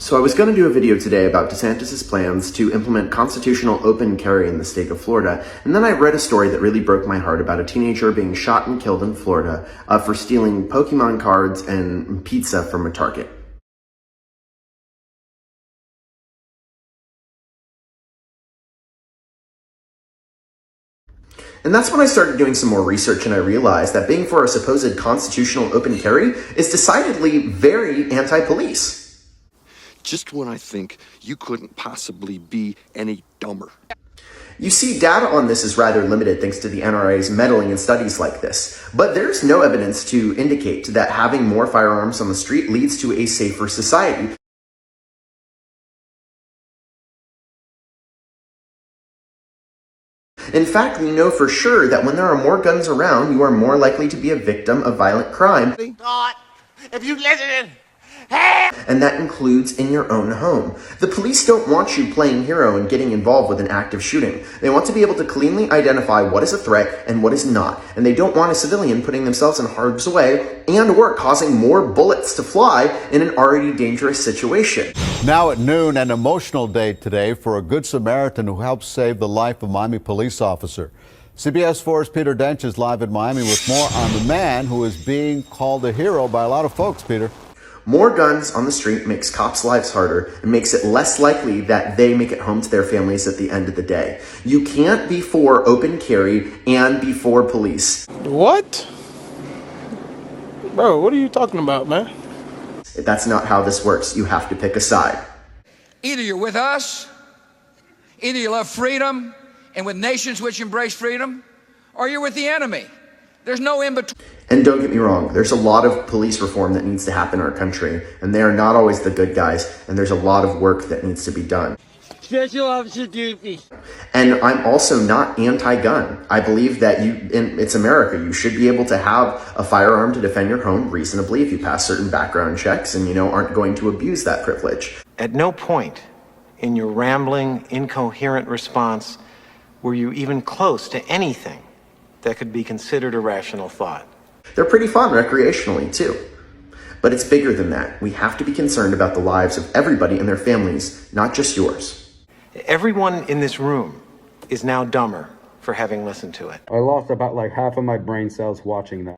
So I was going to do a video today about DeSantis' plans to implement constitutional open carry in the state of Florida, and then I read a story that really broke my heart about a teenager being shot and killed in Florida for stealing Pokemon cards and pizza from a Target. And that's when I started doing some more research and I realized that being for a supposed constitutional open carry is decidedly very anti-police. Just when I think you couldn't possibly be any dumber. You see, data on this is rather limited thanks to the NRA's meddling in studies like this, but there's no evidence to indicate that having more firearms on the street leads to a safer society. In fact, we know for sure that when there are more guns around, you are more likely to be a victim of violent crime. God, if you listen, And that includes in your own home. The police don't want you playing hero and getting involved with an active shooting. They want to be able to cleanly identify what is a threat and what is not. And they don't want a civilian putting themselves in harm's way and or causing more bullets to fly in an already dangerous situation. Now at noon, an emotional day today for a Good Samaritan who helped save the life of a Miami police officer. CBS 4's Peter Dench is live in Miami with more on the man who is being called a hero by a lot of folks, Peter. More guns on the street makes cops' lives harder and makes it less likely that they make it home to their families at the end of the day. You can't be for open carry and be for police. What? Bro, what are you talking about, man? That's not how this works. You have to pick a side. Either you're with us, either you love freedom and with nations which embrace freedom, or you're with the enemy. There's no in-between. And don't get me wrong, there's a lot of police reform that needs to happen in our country, and they are not always the good guys, and there's a lot of work that needs to be done. special officer duty. And I'm also not anti-gun. I believe that it's America. You should be able to have a firearm to defend your home reasonably if you pass certain background checks and, aren't going to abuse that privilege. At no point in your rambling, incoherent response were you even close to anything that could be considered a rational thought. They're pretty fun recreationally, too. But it's bigger than that. We have to be concerned about the lives of everybody and their families, not just yours. Everyone in this room is now dumber for having listened to it. I lost about half of my brain cells watching that.